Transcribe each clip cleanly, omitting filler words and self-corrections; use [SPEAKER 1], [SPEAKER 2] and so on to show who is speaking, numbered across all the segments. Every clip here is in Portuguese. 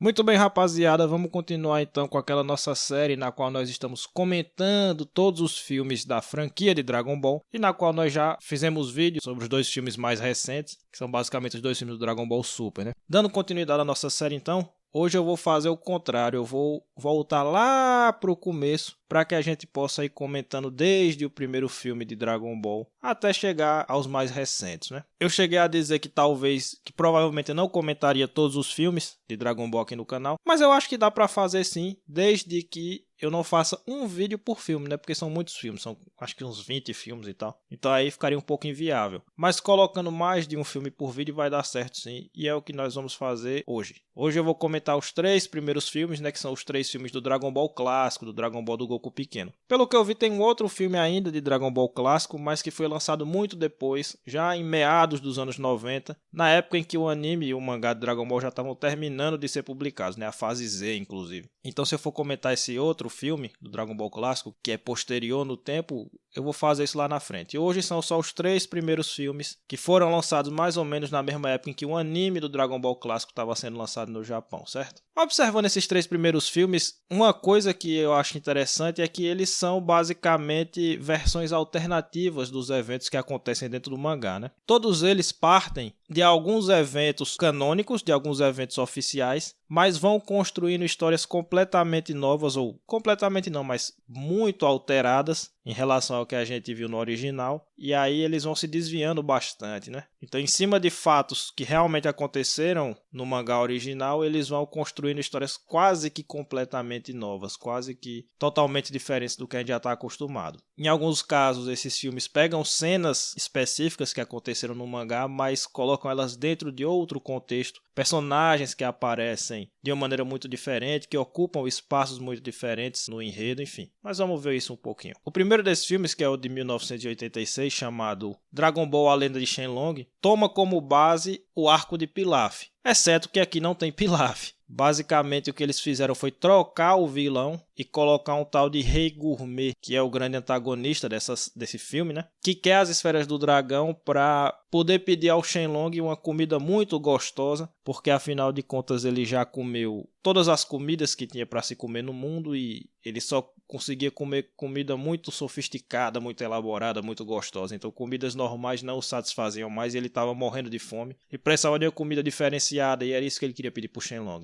[SPEAKER 1] Muito bem, rapaziada, vamos continuar então com aquela nossa série na qual nós estamos comentando todos os filmes da franquia de Dragon Ball e na qual nós já fizemos vídeos sobre os dois filmes mais recentes, que são basicamente os dois filmes do Dragon Ball Super, né? Dando continuidade à nossa série então, hoje eu vou fazer o contrário, eu vou voltar lá pro começo para que a gente possa ir comentando desde o primeiro filme de Dragon Ball até chegar aos mais recentes, né? Eu cheguei a dizer que provavelmente eu não comentaria todos os filmes de Dragon Ball aqui no canal, mas eu acho que dá para fazer sim, desde que eu não faça um vídeo por filme, né? Porque são muitos filmes, são acho que uns 20 filmes e tal. Então aí ficaria um pouco inviável. Mas colocando mais de um filme por vídeo vai dar certo sim, e é o que nós vamos fazer hoje. Hoje eu vou comentar os 3 primeiros filmes, né? Que são os 3 filmes do Dragon Ball clássico, do Dragon Ball do Goku pequeno. Pelo que eu vi, tem um outro filme ainda de Dragon Ball clássico, mas que foi lançado muito depois, já em meados dos anos 90, na época em que o anime e o mangá de Dragon Ball já estavam terminando de ser publicados, né? A fase Z, inclusive. Então, se eu for comentar esse outro filme do Dragon Ball clássico, que é posterior no tempo, eu vou fazer isso lá na frente. Hoje são só os 3 primeiros filmes que foram lançados mais ou menos na mesma época em que o anime do Dragon Ball clássico estava sendo lançado no Japão, certo? Observando esses 3 primeiros filmes, uma coisa que eu acho interessante é que eles são basicamente versões alternativas dos eventos que acontecem dentro do mangá, né? Todos eles partem de alguns eventos canônicos, de alguns eventos oficiais, mas vão construindo histórias completamente novas, ou completamente não, mas muito alteradas em relação ao que a gente viu no original, e aí eles vão se desviando bastante, né? Então, em cima de fatos que realmente aconteceram no mangá original, eles vão construindo histórias quase que completamente novas, quase que totalmente diferentes do que a gente já está acostumado. Em alguns casos, esses filmes pegam cenas específicas que aconteceram no mangá, mas colocam elas dentro de outro contexto, personagens que aparecem de uma maneira muito diferente, que ocupam espaços muito diferentes no enredo, enfim. Mas vamos ver isso um pouquinho. O primeiro desses filmes, que é o de 1986, chamado Dragon Ball A Lenda de Shenlong, toma como base o arco de Pilaf, exceto que aqui não tem Pilaf. Basicamente o que eles fizeram foi trocar o vilão e colocar um tal de Rei Gourmet, que é o grande antagonista desse filme, né? Que quer as esferas do dragão para poder pedir ao Shenlong uma comida muito gostosa, porque afinal de contas ele já comeu todas as comidas que tinha para se comer no mundo e ele só conseguia comer comida muito sofisticada, muito elaborada, muito gostosa. Então comidas normais não o satisfaziam mais e ele estava morrendo de fome e precisava de uma comida diferenciada e era isso que ele queria pedir para o Shenlong.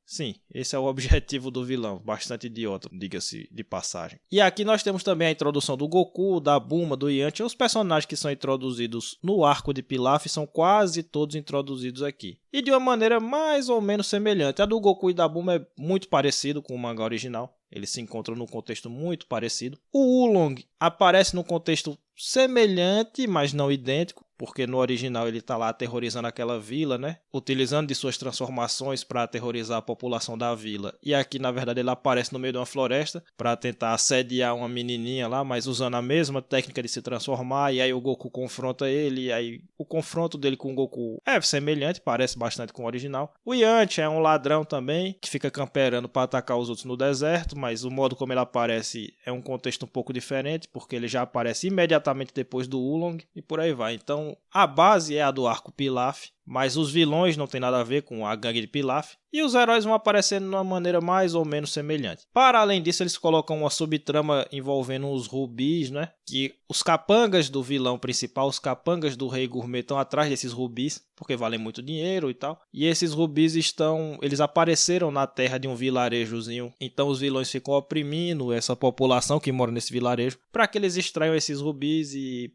[SPEAKER 1] Sim, esse é o objetivo do vilão, bastante idiota, diga-se de passagem. E aqui nós temos também a introdução do Goku, da Bulma, do Yantia. Os personagens que são introduzidos no arco de Pilaf são quase todos introduzidos aqui. E de uma maneira mais ou menos semelhante. A do Goku e da Bulma é muito parecido com o mangá original. Eles se encontram num contexto muito parecido. O Oolong aparece num contexto semelhante, mas não idêntico, porque no original ele está lá aterrorizando aquela vila, né? Utilizando de suas transformações para aterrorizar a população da vila. E aqui, na verdade, ele aparece no meio de uma floresta para tentar assediar uma menininha lá, mas usando a mesma técnica de se transformar. E aí o Goku confronta ele, e aí o confronto dele com o Goku é semelhante, parece bastante com o original. O Yantia é um ladrão também, que fica camperando para atacar os outros no deserto, mas o modo como ele aparece é um contexto um pouco diferente, porque ele já aparece imediatamente depois do Oolong e por aí vai. Então a base é a do arco Pilaf, mas os vilões não tem nada a ver com a gangue de Pilaf e os heróis vão aparecendo de uma maneira mais ou menos semelhante. Para além disso, eles colocam uma subtrama envolvendo os rubis, né? Que os capangas do vilão principal, os capangas do Rei Gourmet estão atrás desses rubis, porque valem muito dinheiro e tal. E esses rubis eles apareceram na terra de um vilarejozinho. Então os vilões ficam oprimindo essa população que mora nesse vilarejo para que eles extraiam esses rubis e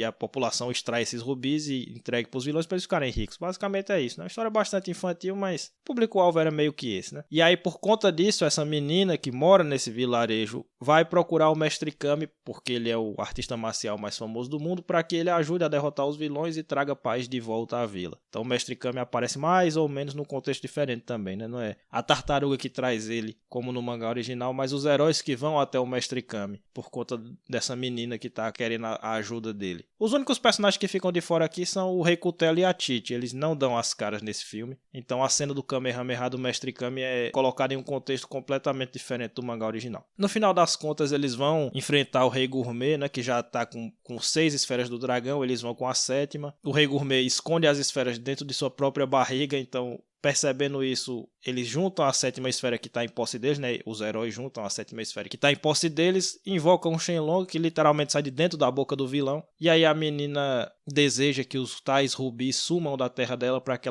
[SPEAKER 1] a população extrai esses rubis e entregue para os vilões para eles ficarem ricos. Basicamente é isso, né? Uma história bastante infantil, mas o público-alvo era meio que esse, né? E aí, por conta disso, essa menina que mora nesse vilarejo vai procurar o Mestre Kami, porque ele é o artista marcial mais famoso do mundo, para que ele ajude a derrotar os vilões e traga paz de volta à vila. Então o Mestre Kami aparece mais ou menos num contexto diferente também, né? Não é a tartaruga que traz ele, como no mangá original, mas os heróis que vão até o Mestre Kami, por conta dessa menina que tá querendo a ajuda dele. Os únicos personagens que ficam de fora aqui são o Rei Cutelo e a Tite. Eles não dão as caras nesse filme. Então a cena do Kamehameha do Mestre Kami é colocada em um contexto completamente diferente do mangá original. No final das contas, eles vão enfrentar o Rei Gourmet, né, que já tá com 6 esferas do dragão. Eles vão com a 7ª. O Rei Gourmet esconde as esferas dentro de sua própria barriga, então percebendo isso, eles juntam a sétima esfera que está em posse deles, né? Os heróis juntam a sétima esfera que está em posse deles, invocam o Shenlong, que literalmente sai de dentro da boca do vilão. E aí a menina deseja que os tais rubis sumam da terra dela para que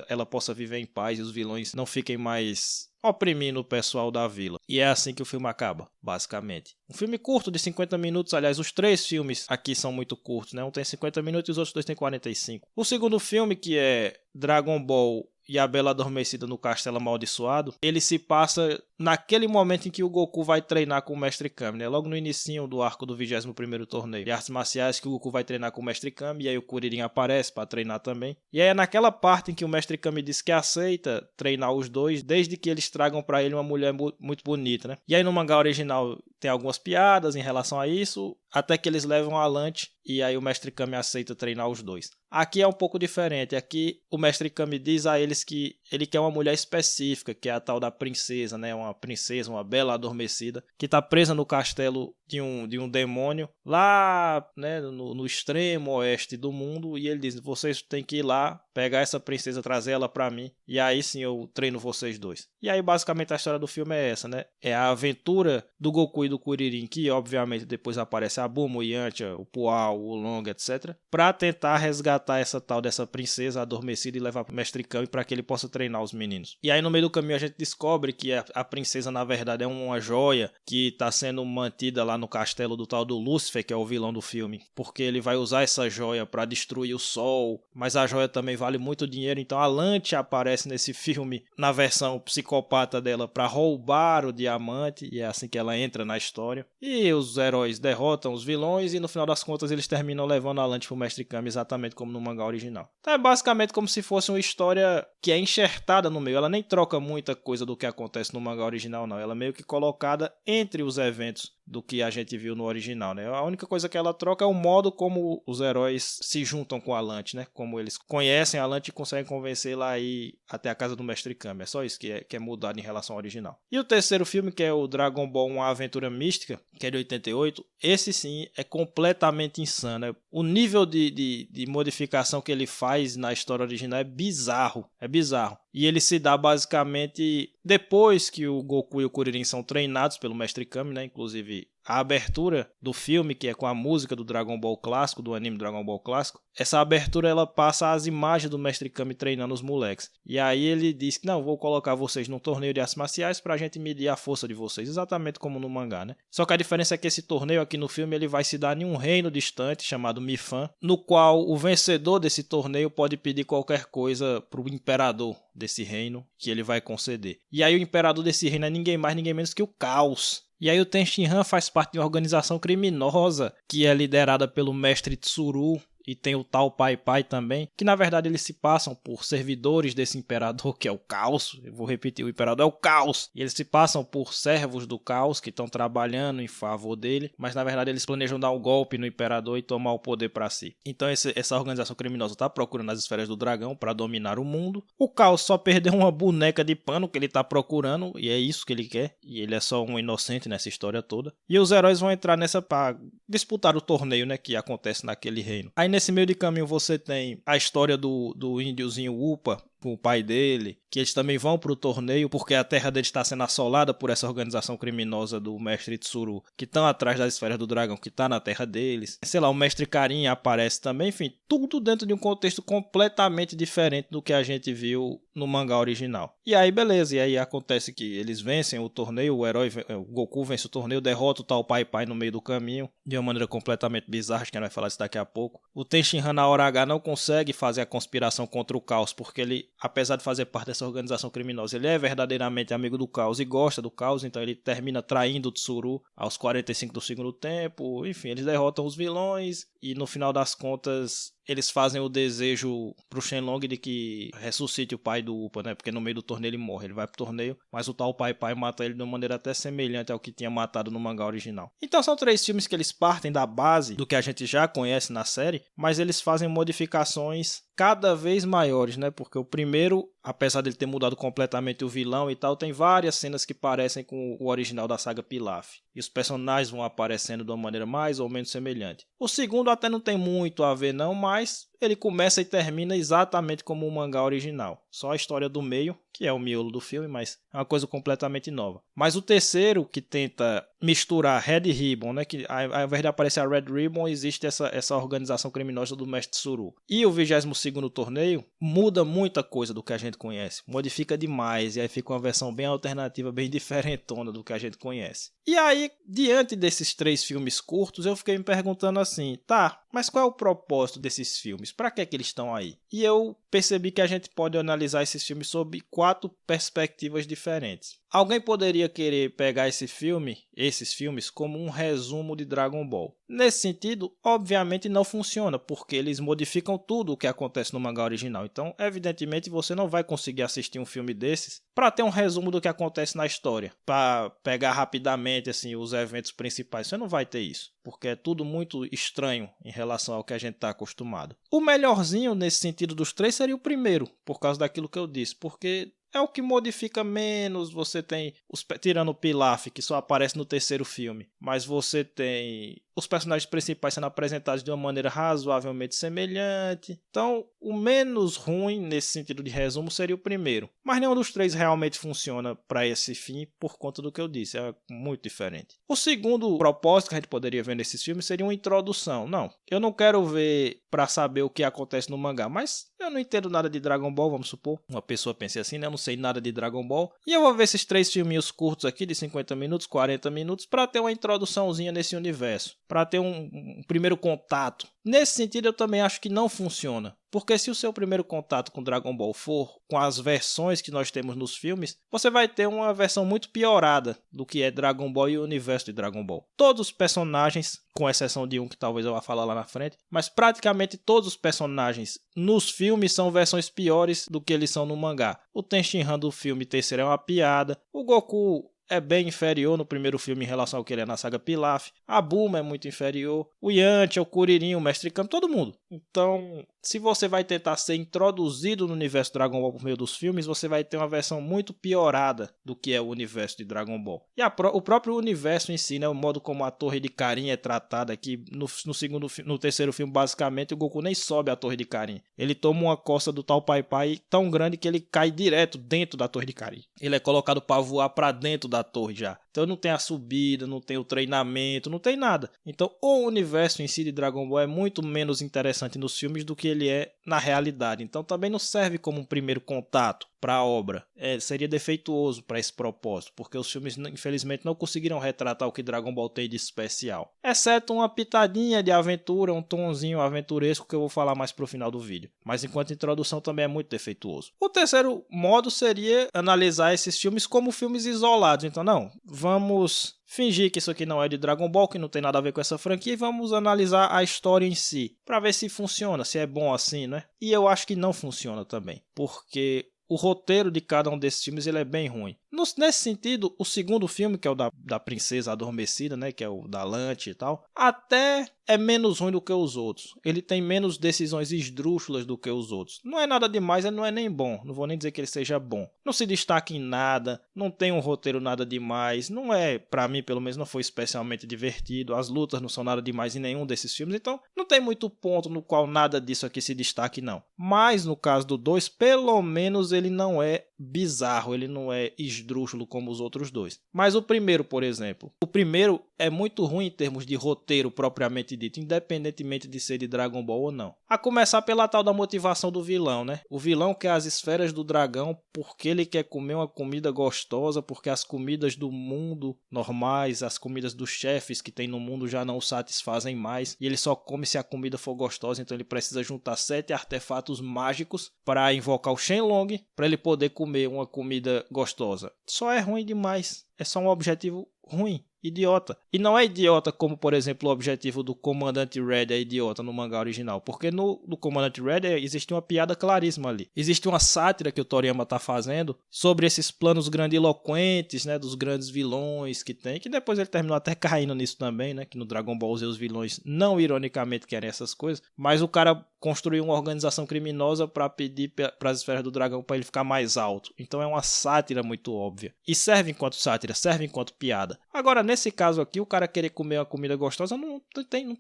[SPEAKER 1] ela possa viver em paz e os vilões não fiquem mais oprimindo o pessoal da vila. E é assim que o filme acaba, basicamente. Um filme curto de 50 minutos, aliás, os 3 filmes aqui são muito curtos, né? Um tem 50 minutos e os outros 2 tem 45. O segundo filme, que é Dragon Ball e a Bela Adormecida no Castelo Amaldiçoado, ele se passa naquele momento em que o Goku vai treinar com o Mestre Kami, né? Logo no inicinho do arco do 21º torneio de artes marciais, que o Goku vai treinar com o Mestre Kami, e aí o Kuririn aparece para treinar também. E aí é naquela parte em que o Mestre Kami diz que aceita treinar os dois, desde que eles tragam para ele uma mulher muito bonita, né? E aí no mangá original tem algumas piadas em relação a isso, até que eles levam a Lante e aí o Mestre Kami aceita treinar os dois. Aqui é um pouco diferente. Aqui o Mestre Kami diz a eles que ele quer uma mulher específica, que é a tal da princesa, né? Uma princesa, uma bela adormecida, que está presa no castelo de um demônio, lá, né, no extremo oeste do mundo. E ele diz, vocês têm que ir lá, pegar essa princesa, trazer ela para mim, e aí sim eu treino vocês dois. E aí basicamente a história do filme é essa, né? É a aventura do Goku e do Kuririn, que obviamente depois aparece a Bulma, o Yantia, o Pual, o Long, etc. Pra tentar resgatar essa tal dessa princesa adormecida e levar pro Mestre Kami para que ele possa treinar os meninos. E aí no meio do caminho a gente descobre que a princesa na verdade é uma joia que tá sendo mantida lá no castelo do tal do Lúcifer, que é o vilão do filme, porque ele vai usar essa joia para destruir o sol, mas a joia também vale muito dinheiro, então a Lante aparece nesse filme na versão psicopata dela para roubar o diamante, e é assim que ela entra na história. E os heróis derrotam os vilões e no final das contas eles terminam levando a Lante pro Mestre Kami, exatamente como no mangá original. Então é basicamente como se fosse uma história que é enxertada no meio, ela nem troca muita coisa do que acontece no mangá original não, ela é meio que colocada entre os eventos do que a gente viu no original, né? A única coisa que ela troca é o modo como os heróis se juntam com a Lante, né? Como eles conhecem a Lante e conseguem convencê-la a ir até a casa do Mestre Kami. É só isso que é mudado em relação ao original. E o terceiro filme, que é o Dragon Ball Uma Aventura Mística, que é de 88, esse sim é completamente insano. O nível de modificação que ele faz na história original é bizarro. É bizarro. E ele se dá basicamente depois que o Goku e o Kuririn são treinados pelo Mestre Kami, né? Inclusive a abertura do filme, que é com a música do Dragon Ball clássico, do anime Dragon Ball clássico, essa abertura ela passa as imagens do Mestre Kami treinando os moleques. E aí ele diz que não, vou colocar vocês num torneio de artes marciais pra gente medir a força de vocês, exatamente como no mangá, né? Só que a diferença é que esse torneio aqui no filme ele vai se dar em um reino distante chamado Mifan, no qual o vencedor desse torneio pode pedir qualquer coisa pro imperador desse reino que ele vai conceder. E aí o imperador desse reino é ninguém mais, ninguém menos que o Caos. E aí o Ten Shinhan faz parte de uma organização criminosa que é liderada pelo mestre Tsuru, e tem o tal Pai Pai também, que na verdade eles se passam por servidores desse imperador, que é o Caos. Eu vou repetir, o imperador é o Caos. E eles se passam por servos do Caos, que estão trabalhando em favor dele, mas na verdade eles planejam dar um golpe no imperador e tomar o poder para si. Então essa organização criminosa está procurando as esferas do dragão para dominar o mundo. O Caos só perdeu uma boneca de pano que ele está procurando, e é isso que ele quer. E ele é só um inocente nessa história toda. E os heróis vão entrar nessa para disputar o torneio, né, que acontece naquele reino. Aí nesse meio de caminho você tem a história do índiozinho Upa, com o pai dele, que eles também vão pro torneio porque a terra deles está sendo assolada por essa organização criminosa do mestre Tsuru, que estão atrás das esferas do dragão, que tá na terra deles. Sei lá, o mestre Karin aparece também, enfim, tudo dentro de um contexto completamente diferente do que a gente viu no mangá original. E aí beleza, e aí acontece que eles vencem o torneio, o Goku vence o torneio, derrota o tal Pai Pai no meio do caminho, de uma maneira completamente bizarra, acho que a gente vai falar isso daqui a pouco. O Ten Shinhan na hora H não consegue fazer a conspiração contra o Caos, porque ele, apesar de fazer parte dessa organização criminosa, ele é verdadeiramente amigo do Caos e gosta do Caos, então ele termina traindo o Tsuru aos 45 do segundo tempo. Enfim, eles derrotam os vilões e no final das contas eles fazem o desejo pro Shenlong de que ressuscite o pai do Upa, né? Porque no meio do torneio ele morre, ele vai pro torneio, mas o tal Pai Pai mata ele de uma maneira até semelhante ao que tinha matado no mangá original. Então são 3 filmes que eles partem da base do que a gente já conhece na série, mas eles fazem modificações cada vez maiores, né? Porque o primeiro, apesar dele ter mudado completamente o vilão e tal, tem várias cenas que parecem com o original da saga Pilaf. E os personagens vão aparecendo de uma maneira mais ou menos semelhante. O segundo até não tem muito a ver não, mas ele começa e termina exatamente como o mangá original. Só a história do meio, que é o miolo do filme, mas é uma coisa completamente nova. Mas o terceiro, que tenta misturar Red Ribbon, né, que ao invés de aparecer a Red Ribbon, existe essa organização criminosa do Mestre Tsuru. E o 22º torneio muda muita coisa do que a gente conhece. Modifica demais, e aí fica uma versão bem alternativa, bem diferentona do que a gente conhece. E aí, diante desses 3 filmes curtos, eu fiquei me perguntando assim, tá, mas qual é o propósito desses filmes? Para que é que eles estão aí? E eu percebi que a gente pode analisar esses filmes sob 4 perspectivas diferentes. Alguém poderia querer pegar esses filmes, como um resumo de Dragon Ball. Nesse sentido, obviamente não funciona, porque eles modificam tudo o que acontece no mangá original. Então, evidentemente, você não vai conseguir assistir um filme desses para ter um resumo do que acontece na história, para pegar rapidamente assim os eventos principais. Você não vai ter isso, porque é tudo muito estranho em relação ao que a gente está acostumado. O melhorzinho nesse sentido dos 3 seria o primeiro, por causa daquilo que eu disse, porque é o que modifica menos. Você tem, tirando o Pilaf, que só aparece no terceiro filme, mas você tem os personagens principais sendo apresentados de uma maneira razoavelmente semelhante. Então, o menos ruim nesse sentido de resumo seria o primeiro. Mas nenhum dos 3 realmente funciona para esse fim por conta do que eu disse. É muito diferente. O segundo propósito que a gente poderia ver nesses filmes seria uma introdução. Não, eu não quero ver para saber o que acontece no mangá, mas eu não entendo nada de Dragon Ball, vamos supor. Uma pessoa pense assim, né? Eu não sei nada de Dragon Ball. E eu vou ver esses 3 filminhos curtos aqui de 50 minutos, 40 minutos, para ter uma introduçãozinha nesse universo. Para ter um primeiro contato. Nesse sentido, eu também acho que não funciona. Porque se o seu primeiro contato com Dragon Ball for com as versões que nós temos nos filmes, você vai ter uma versão muito piorada do que é Dragon Ball e o universo de Dragon Ball. Todos os personagens, com exceção de um que talvez eu vá falar lá na frente, mas praticamente todos os personagens nos filmes são versões piores do que eles são no mangá. O Tenshinhan do filme terceiro é uma piada. O Goku é bem inferior no primeiro filme em relação ao que ele é na saga Pilaf. A Bulma é muito inferior. O Yantia, o Kuririn, o Mestre Kami, todo mundo. Então, se você vai tentar ser introduzido no universo Dragon Ball por meio dos filmes, você vai ter uma versão muito piorada do que é o universo de Dragon Ball. E o próprio universo em si, né, o modo como a Torre de Karin é tratada aqui no terceiro filme, basicamente, o Goku nem sobe a Torre de Karin. Ele toma uma costa do tal Pai Pai tão grande que ele cai direto dentro da Torre de Karin. Ele é colocado para voar para dentro da torre já. Então não tem a subida, não tem o treinamento, não tem nada. Então o universo em si de Dragon Ball é muito menos interessante nos filmes do que ele é na realidade. Então também não serve como um primeiro contato para a obra. Seria defeituoso para esse propósito, porque os filmes infelizmente não conseguiram retratar o que Dragon Ball tem de especial. Exceto uma pitadinha de aventura, um tonzinho aventuresco que eu vou falar mais pro final do vídeo. Mas enquanto introdução também é muito defeituoso. O terceiro modo seria analisar esses filmes como filmes isolados. Então não, vamos fingir que isso aqui não é de Dragon Ball, que não tem nada a ver com essa franquia, e vamos analisar a história em si, para ver se funciona, se é bom assim, né? E eu acho que não funciona também, porque o roteiro de cada um desses filmes ele é bem ruim. Nesse sentido, o segundo filme, que é o da Princesa Adormecida, né, que é o da Lante e tal, até é menos ruim do que os outros. Ele tem menos decisões esdrúxulas do que os outros. Não é nada demais, ele não é nem bom. Não vou nem dizer que ele seja bom. Não se destaca em nada, não tem um roteiro nada demais. Não é, pra mim pelo menos, não foi especialmente divertido. As lutas não são nada demais em nenhum desses filmes. Então, não tem muito ponto no qual nada disso aqui se destaque, não. Mas, no caso do 2, pelo menos ele não é bizarro, ele não é esdrúxulo como os outros dois. Mas o primeiro, por exemplo, o primeiro é muito ruim em termos de roteiro propriamente dito, independentemente de ser de Dragon Ball ou não. A começar pela tal da motivação do vilão, né? O vilão quer as esferas do dragão porque ele quer comer uma comida gostosa, porque as comidas do mundo normais, as comidas dos chefes que tem no mundo já não o satisfazem mais, e ele só come se a comida for gostosa, então ele precisa juntar 7 artefatos mágicos para invocar o Shenlong, para ele poder comer uma comida gostosa. Só é ruim demais. É só um objetivo ruim, idiota. E não é idiota como, por exemplo, o objetivo do Comandante Red é idiota no mangá original, porque no Comandante Red existe uma piada claríssima ali. Existe uma sátira que o Toriyama está fazendo sobre esses planos grandiloquentes, né, dos grandes vilões que tem, que depois ele terminou até caindo nisso também, né, que no Dragon Ball Z os vilões não ironicamente querem essas coisas, mas o cara construiu uma organização criminosa para pedir para as esferas do dragão para ele ficar mais alto. Então é uma sátira muito óbvia. E serve enquanto sátira, serve enquanto piada. Agora, nesse caso aqui, o cara querer comer uma comida gostosa não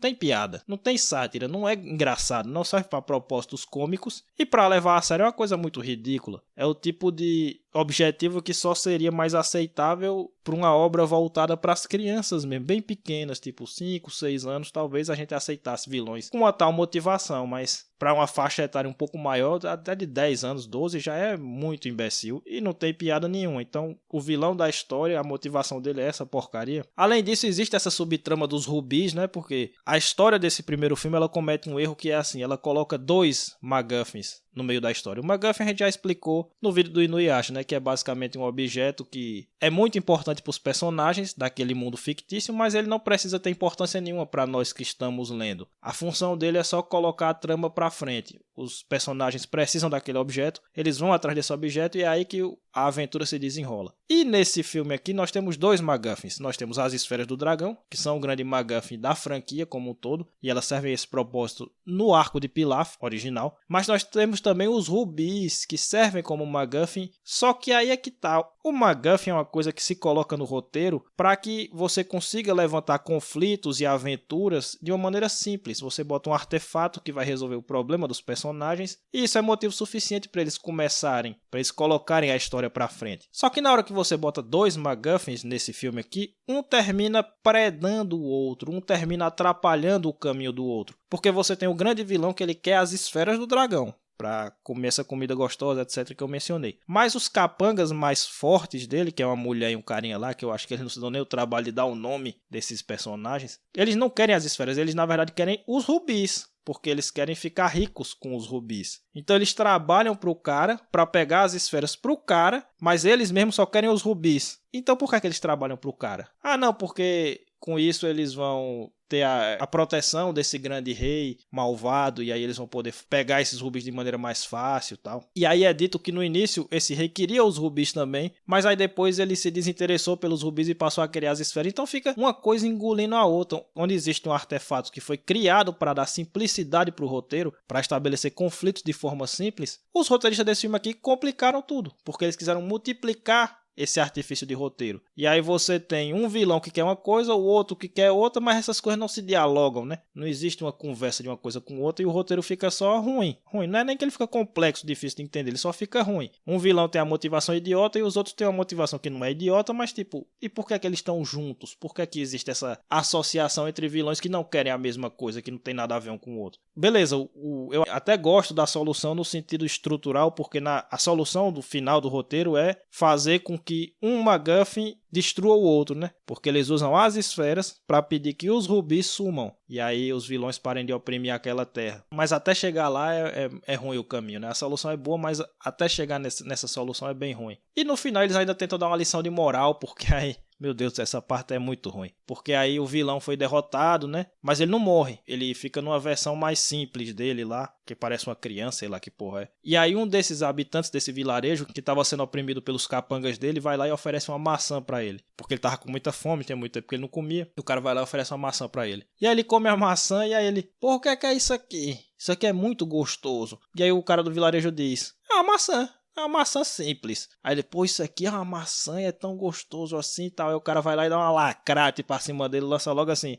[SPEAKER 1] tem piada, não tem sátira, não é engraçado, não serve para propósitos cômicos e para levar a sério é uma coisa muito ridícula. É o tipo de objetivo que só seria mais aceitável para uma obra voltada para as crianças mesmo, bem pequenas, tipo 5, 6 anos, talvez a gente aceitasse vilões com uma tal motivação, mas para uma faixa etária um pouco maior, até de 10 anos, 12, já é muito imbecil e não tem piada nenhuma. Então, o vilão da história, a motivação dele é essa porcaria. Além disso, existe essa subtrama dos rubis, né? Porque a história desse primeiro filme, ela comete um erro que é assim, ela coloca 2 MacGuffins no meio da história. O MacGuffin a gente já explicou no vídeo do Inuyasha, né? Que é basicamente um objeto que é muito importante para os personagens daquele mundo fictício, mas ele não precisa ter importância nenhuma para nós que estamos lendo. A função dele é só colocar a trama para frente. Os personagens precisam daquele objeto, eles vão atrás desse objeto e é aí que a aventura se desenrola. E nesse filme aqui nós temos 2 MacGuffins. Nós temos as esferas do dragão, que são o grande MacGuffin da franquia como um todo, e elas servem a esse propósito no arco de Pilaf original. Mas nós temos também os rubis, que servem como MacGuffin, só que aí é que tá. O MacGuffin é uma coisa que se coloca no roteiro para que você consiga levantar conflitos e aventuras de uma maneira simples. Você bota um artefato que vai resolver o problema dos personagens, e isso é motivo suficiente para eles começarem, para eles colocarem a história para frente. Só que na hora que você bota 2 MacGuffins nesse filme aqui, um termina predando o outro, um termina atrapalhando o caminho do outro, porque você tem o grande vilão que ele quer as esferas do dragão para comer essa comida gostosa, etc, que eu mencionei. Mas os capangas mais fortes dele, que é uma mulher e um carinha lá, que eu acho que eles não se dão nem o trabalho de dar o nome desses personagens, eles não querem as esferas, eles na verdade querem os rubis, porque eles querem ficar ricos com os rubis. Então eles trabalham para o cara, para pegar as esferas para o cara, mas eles mesmos só querem os rubis. Então por que eles trabalham para o cara? Ah não, porque com isso eles vão ter a proteção desse grande rei malvado, e aí eles vão poder pegar esses rubis de maneira mais fácil e tal. E aí é dito que no início esse rei queria os rubis também, mas aí depois ele se desinteressou pelos rubis e passou a criar as esferas. Então fica uma coisa engolindo a outra, onde existe um artefato que foi criado para dar simplicidade para o roteiro, para estabelecer conflitos de forma simples. Os roteiristas desse filme aqui complicaram tudo, porque eles quiseram multiplicar esse artifício de roteiro. E aí você tem um vilão que quer uma coisa, o outro que quer outra, mas essas coisas não se dialogam, né? Não existe uma conversa de uma coisa com outra e o roteiro fica só ruim. Ruim. Não é nem que ele fica complexo, difícil de entender, ele só fica ruim. Um vilão tem a motivação idiota e os outros têm uma motivação que não é idiota, mas tipo, e por que é que eles estão juntos? Por que é que existe essa associação entre vilões que não querem a mesma coisa, que não tem nada a ver um com o outro? Beleza, eu até gosto da solução no sentido estrutural, porque a solução do final do roteiro é fazer com que um MacGuffin destrua o outro, né? Porque eles usam as esferas para pedir que os rubis sumam. E aí os vilões parem de oprimir aquela terra. Mas até chegar lá é ruim o caminho, né? A solução é boa, mas até chegar nessa solução é bem ruim. E no final eles ainda tentam dar uma lição de moral, porque aí... Meu Deus, essa parte é muito ruim. Porque aí o vilão foi derrotado, né? Mas ele não morre. Ele fica numa versão mais simples dele lá, que parece uma criança, sei lá que porra é. E aí um desses habitantes desse vilarejo, que estava sendo oprimido pelos capangas dele, vai lá e oferece uma maçã pra ele. Porque ele tava com muita fome, tem muito tempo que ele não comia. E o cara vai lá e oferece uma maçã pra ele. E aí ele come a maçã e aí ele... Porra, o que é isso aqui? Isso aqui é muito gostoso. E aí o cara do vilarejo diz... É uma maçã. É uma maçã simples. Aí depois isso aqui é uma maçã e é tão gostoso assim e tal. Aí o cara vai lá e dá uma lacrate pra cima dele, lança logo assim.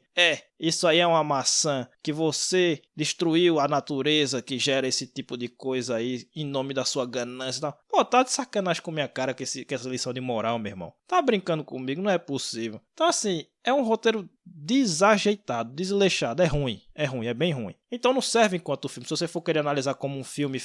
[SPEAKER 1] Isso aí é uma maçã que você destruiu a natureza que gera esse tipo de coisa aí em nome da sua ganância e tal. Pô, tá de sacanagem com minha cara com essa lição de moral, meu irmão. Tá brincando comigo, não é possível. Então assim, é um roteiro desajeitado, desleixado, é ruim, é bem ruim. Então não serve enquanto filme. Se você for querer analisar como um filme,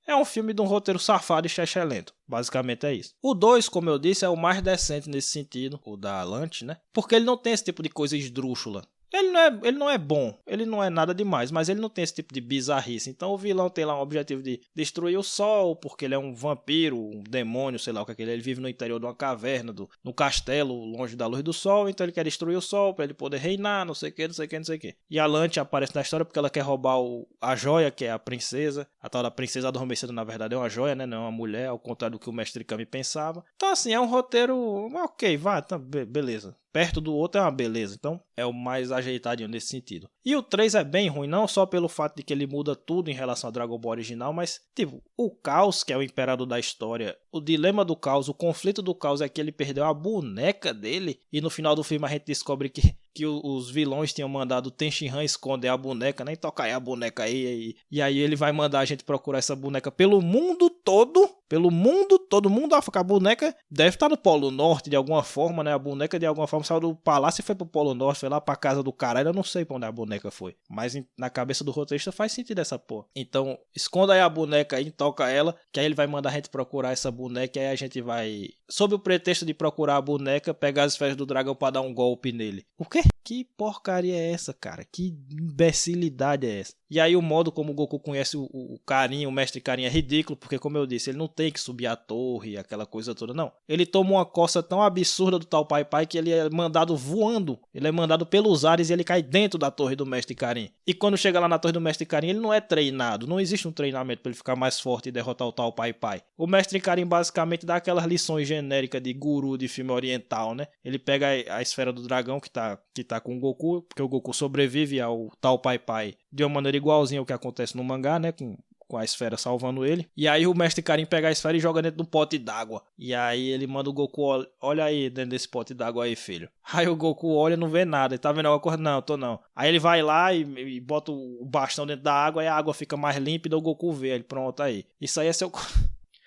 [SPEAKER 1] é um filme de um roteiro safado e chechelento. Basicamente é isso. O 2, como eu disse, é o mais decente nesse sentido, o da Lante, né? Porque ele não tem esse tipo de coisa esdrúxula. Ele não é bom, ele não é nada demais, mas ele não tem esse tipo de bizarrice. Então o vilão tem lá um objetivo de destruir o sol, porque ele é um vampiro, um demônio, sei lá o que é que ele é. Ele vive no interior de uma caverna, no castelo, longe da luz do sol. Então ele quer destruir o sol para ele poder reinar, não sei o que, não sei o que, não sei o que. E a Lante aparece na história porque ela quer roubar a joia, que é a princesa. A tal da princesa adormecida, na verdade, é uma joia, né? Não é uma mulher, ao contrário do que o mestre Kami pensava. Então assim, é um roteiro, ok, vai, tá, beleza. Perto do outro é uma beleza, então é o mais ajeitadinho nesse sentido. E o 3 é bem ruim, não só pelo fato de que ele muda tudo em relação ao Dragon Ball original, mas tipo, o Caos, que é o imperador da história, o dilema do Caos, o conflito do Caos é que ele perdeu a boneca dele. E no final do filme a gente descobre que os vilões tinham mandado o Tenshinhan esconder a boneca, nem tocar aí a boneca aí. E aí ele vai mandar a gente procurar essa boneca pelo mundo todo. Pelo mundo todo. O mundo, a boneca deve estar no Polo Norte de alguma forma, né? A boneca de alguma forma saiu do palácio e foi pro Polo Norte, foi lá pra casa do caralho. Eu não sei pra onde a boneca foi. Mas na cabeça do roteirista faz sentido essa porra. Então, esconda aí a boneca aí, toca ela, que aí ele vai mandar a gente procurar essa boneca. E aí a gente vai, sob o pretexto de procurar a boneca, pegar as esferas do dragão pra dar um golpe nele. O quê? Que porcaria é essa, cara? Que imbecilidade é essa? E aí o modo como o Goku conhece o Karin, o mestre Karin, é ridículo, porque como eu disse, ele não tem que subir a torre, aquela coisa toda, não. Ele toma uma coça tão absurda do tal Pai Pai que ele é mandado voando. Ele é mandado pelos ares e ele cai dentro da torre do mestre Karin. E quando chega lá na torre do mestre Karin, ele não é treinado. Não existe um treinamento para ele ficar mais forte e derrotar o tal Pai Pai. O mestre Karin basicamente dá aquelas lições genéricas de guru de filme oriental, né? Ele pega a esfera do dragão que tá com o Goku, porque o Goku sobrevive ao tal Pai Pai de uma maneira igualzinha ao que acontece no mangá, né? Com a esfera salvando ele. E aí o mestre Karin pega a esfera e joga dentro do pote d'água. E aí ele manda o Goku, olha aí dentro desse pote d'água aí, filho. Aí o Goku olha e não vê nada. Ele tá vendo alguma coisa? Não, tô não. Aí ele vai lá e bota o bastão dentro da água e a água fica mais límpida, o Goku vê. Ele, pronto, aí. Isso aí é seu...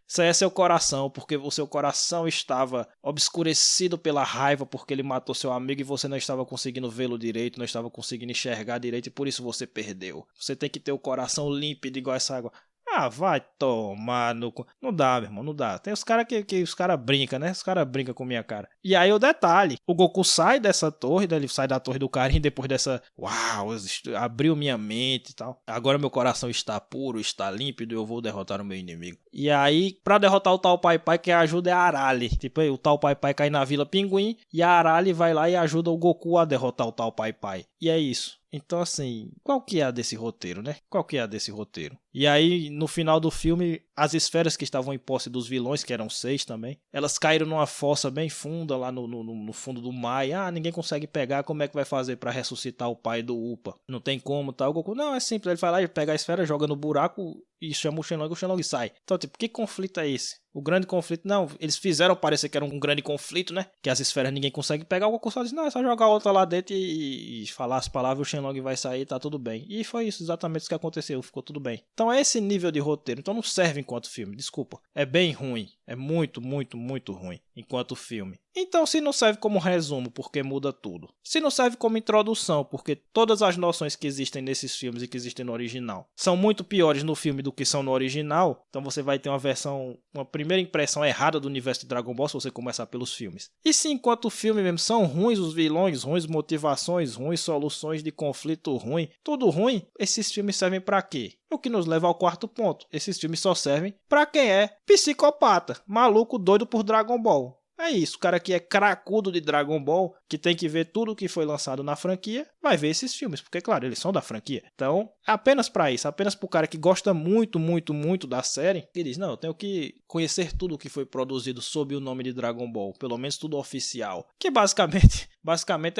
[SPEAKER 1] Isso aí é seu coração, porque o seu coração estava obscurecido pela raiva porque ele matou seu amigo e você não estava conseguindo vê-lo direito, não estava conseguindo enxergar direito e por isso você perdeu. Você tem que ter o coração límpido igual essa água. Ah, vai tomar no... Não dá, meu irmão, não dá. Tem os caras que os caras brincam, né? Os caras brincam com minha cara. E aí o detalhe, o Goku sai dessa torre, ele sai da torre do Karin depois dessa... Uau, abriu minha mente e tal. Agora meu coração está puro, está límpido e eu vou derrotar o meu inimigo. E aí, pra derrotar o tal Pai Pai, quem ajuda é a Arale. Tipo, o tal Pai Pai cai na Vila Pinguim e a Arale vai lá e ajuda o Goku a derrotar o tal Pai Pai. E é isso. Então, assim, qual que é a desse roteiro, né? Qual que é a desse roteiro? E aí, no final do filme, as esferas que estavam em posse dos vilões, que eram 6 também, elas caíram numa fossa bem funda lá no fundo do mar. E, ninguém consegue pegar, como é que vai fazer pra ressuscitar o pai do Upa? Não tem como, tá? O Goku, não, é simples, ele vai lá e pega a esfera, joga no buraco e chama o Shenlong sai. Então, tipo, que conflito é esse? O grande conflito, não, eles fizeram parecer que era um grande conflito, né? Que as esferas ninguém consegue pegar, o Goku só diz, não, é só jogar outra lá dentro e falar as palavras, o Shenlong vai sair, tá tudo bem. E foi isso, exatamente isso que aconteceu, ficou tudo bem. Então é esse nível de roteiro, então não serve enquanto filme, desculpa. É bem ruim, é muito, muito, muito ruim enquanto filme. Então se não serve como resumo, porque muda tudo. Se não serve como introdução, porque todas as noções que existem nesses filmes e que existem no original são muito piores no filme do que são no original, então você vai ter uma primeira impressão errada do universo de Dragon Ball se você começar pelos filmes. E se enquanto o filme mesmo são ruins os vilões, ruins motivações, ruins soluções de conflito ruim, tudo ruim, esses filmes servem pra quê? O que nos leva ao quarto ponto. Esses filmes só servem pra quem é psicopata, maluco, doido por Dragon Ball. É isso, o cara que é cracudo de Dragon Ball, que tem que ver tudo que foi lançado na franquia, vai ver esses filmes, porque claro, eles são da franquia. Então, apenas pra isso, apenas pro cara que gosta muito, muito, muito da série, que diz, não, eu tenho que conhecer tudo que foi produzido sob o nome de Dragon Ball, pelo menos tudo oficial, que basicamente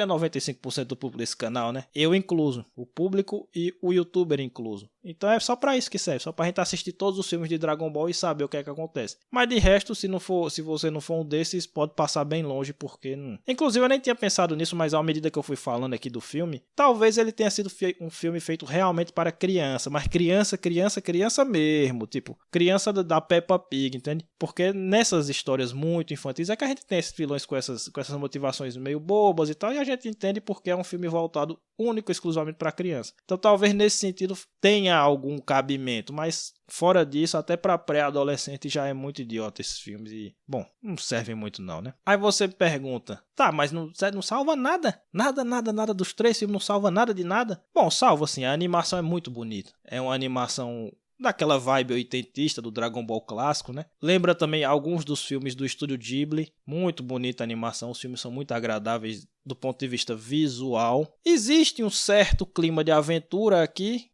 [SPEAKER 1] é 95% do público desse canal, né? Eu incluso, o público e o youtuber incluso. Então é só pra isso que serve, só pra gente assistir todos os filmes de Dragon Ball e saber o que é que acontece. Mas de resto, se você não for um desses, pode passar bem longe, porque... Inclusive eu nem tinha pensado nisso, mas à medida que eu fui falando aqui do filme, talvez ele tenha sido um filme feito realmente para criança, mas criança mesmo, tipo, criança da Peppa Pig, entende? Porque nessas histórias muito infantis é que a gente tem esses vilões com essas motivações meio bobas e tal, e a gente entende porque é um filme voltado único e exclusivamente para criança. Então talvez nesse sentido tenha algum cabimento, mas fora disso, até para pré-adolescente já é muito idiota esses filmes e, bom, não servem muito não, né? Aí você pergunta, tá, mas não salva nada? Nada dos 3 filmes não salva nada de nada? Bom, salva sim, a animação é muito bonita. É uma animação daquela vibe oitentista do Dragon Ball clássico, né? Lembra também alguns dos filmes do estúdio Ghibli. Muito bonita a animação, os filmes são muito agradáveis do ponto de vista visual. Existe um certo clima de aventura aqui.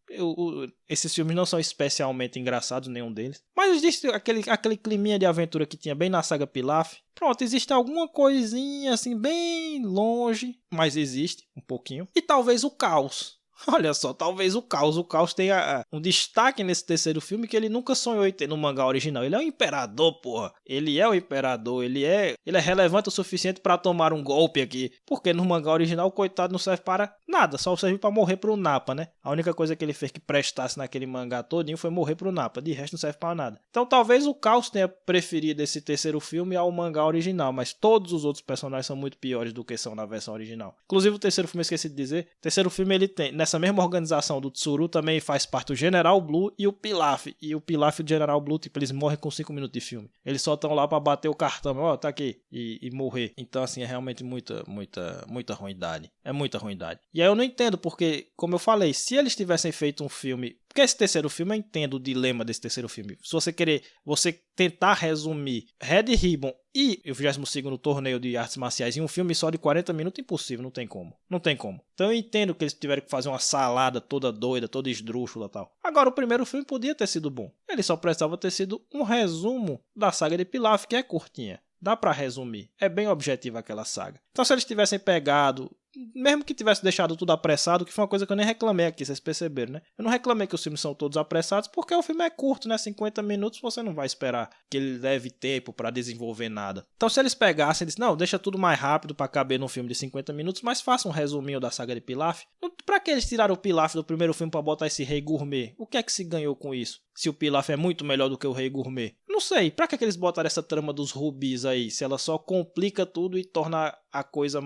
[SPEAKER 1] Esses filmes não são especialmente engraçados, nenhum deles. Mas existe aquele climinha de aventura que tinha bem na saga Pilaf. Pronto, existe alguma coisinha assim bem longe, mas existe um pouquinho. E talvez o caos. Olha só, talvez o Caos tenha um destaque nesse terceiro filme que ele nunca sonhou em ter no mangá original. Ele é o imperador, porra. Ele é o imperador, ele é relevante o suficiente pra tomar um golpe aqui. Porque no mangá original o coitado não serve para nada, só serve pra morrer pro Nappa, né? A única coisa que ele fez que prestasse naquele mangá todinho foi morrer pro Nappa, de resto não serve pra nada. Então talvez o Caos tenha preferido esse terceiro filme ao mangá original, mas todos os outros personagens são muito piores do que são na versão original. Inclusive o terceiro filme, eu esqueci de dizer, o terceiro filme ele tem, nessa mesma organização do Tsuru também faz parte o General Blue e o Pilaf. E o Pilaf e o General Blue, tipo, eles morrem com 5 minutos de filme. Eles só estão lá pra bater o cartão, ó, tá aqui, e morrer. Então assim, é realmente muita ruindade. É muita ruindade. E aí eu não entendo, porque, como eu falei, se eles tivessem feito um filme... Porque esse terceiro filme, eu entendo o dilema desse terceiro filme. Se você tentar resumir Red Ribbon e o 22º torneio de artes marciais em um filme só de 40 minutos, impossível, não tem como. Não tem como. Então eu entendo que eles tiveram que fazer uma salada toda doida, toda esdrúxula e tal. Agora, o primeiro filme podia ter sido bom. Ele só precisava ter sido um resumo da saga de Pilaf, que é curtinha. Dá pra resumir. É bem objetiva aquela saga. Então se eles tivessem pegado... Mesmo que tivesse deixado tudo apressado, que foi uma coisa que eu nem reclamei aqui, vocês perceberam, né? Eu não reclamei que os filmes são todos apressados, porque o filme é curto, né? 50 minutos, você não vai esperar que ele leve tempo pra desenvolver nada. Então se eles pegassem e dissem, não, deixa tudo mais rápido pra caber num filme de 50 minutos, mas faça um resuminho da saga de Pilaf. Pra que eles tiraram o Pilaf do primeiro filme pra botar esse rei gourmet? O que é que se ganhou com isso? Se o Pilaf é muito melhor do que o rei gourmet? Não sei, pra que eles botaram essa trama dos rubis aí, se ela só complica tudo e torna a coisa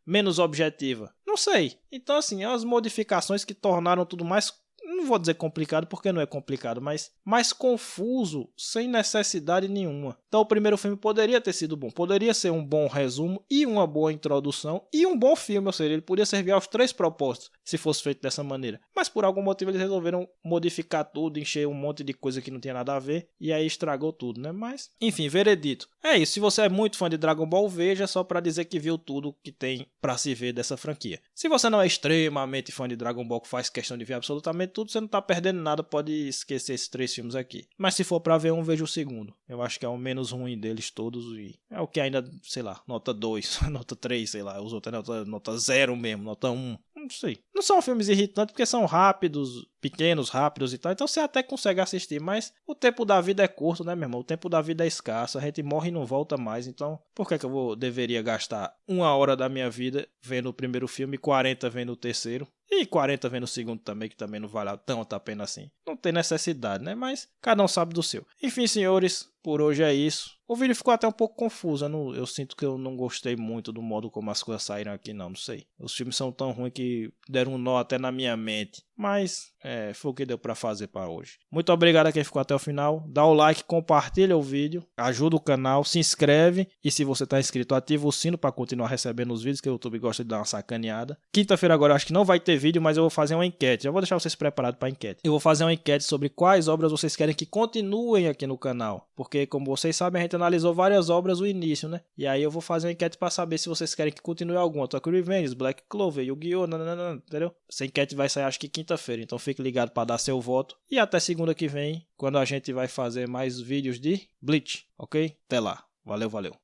[SPEAKER 1] menos objetiva? Não sei. Então assim, as modificações que tornaram tudo mais, não vou dizer complicado porque não é complicado, mas mais confuso, sem necessidade nenhuma. Então o primeiro filme poderia ter sido bom, poderia ser um bom resumo e uma boa introdução e um bom filme, ou seja, ele podia servir aos 3 propósitos se fosse feito dessa maneira. Mas por algum motivo eles resolveram modificar tudo, encher um monte de coisa que não tinha nada a ver e aí estragou tudo, né? Mas, enfim, veredito. É isso, se você é muito fã de Dragon Ball, veja só pra dizer que viu tudo que tem pra se ver dessa franquia. Se você não é extremamente fã de Dragon Ball, que faz questão de ver absolutamente tudo, você não tá perdendo nada, pode esquecer esses 3 filmes aqui. Mas se for pra ver um, veja o segundo. Eu acho que é o menos ruim deles todos e é o que ainda, sei lá, nota 2, nota 3, sei lá, os outros é nota 0 mesmo, nota 1. Não sei. Não são filmes irritantes porque são rápidos, pequenos, rápidos e tal. Então você até consegue assistir, mas o tempo da vida é curto, né, meu irmão? O tempo da vida é escasso, a gente morre e não volta mais. Então, por que eu deveria gastar 1 hora da minha vida vendo o primeiro filme e 40 vendo o terceiro? E 40 vendo o segundo também, que também não vale tanto a pena assim. Não tem necessidade, né? Mas cada um sabe do seu. Enfim, senhores, por hoje é isso. O vídeo ficou até um pouco confuso. Eu sinto que eu não gostei muito do modo como as coisas saíram aqui, não sei. Os filmes são tão ruins que deram um nó até na minha mente. Mas foi o que deu pra fazer para hoje. Muito obrigado a quem ficou até o final. Dá o like, compartilha o vídeo, ajuda o canal, se inscreve. E se você tá inscrito, ativa o sino para continuar recebendo os vídeos, que o YouTube gosta de dar uma sacaneada. Quinta-feira agora eu acho que não vai ter vídeo, mas eu vou fazer uma enquete. Já vou deixar vocês preparados para a enquete. Eu vou fazer uma enquete sobre quais obras vocês querem que continuem aqui no canal. Porque, como vocês sabem, a gente analisou várias obras no início, né? E aí eu vou fazer uma enquete para saber se vocês querem que continue alguma. Tokyo Revengers, Black Clover, Yu-Gi-Oh! Entendeu? Essa enquete vai sair acho que quinta-feira. Então fique ligado para dar seu voto. E até segunda que vem, quando a gente vai fazer mais vídeos de Bleach, ok? Até lá. Valeu, valeu.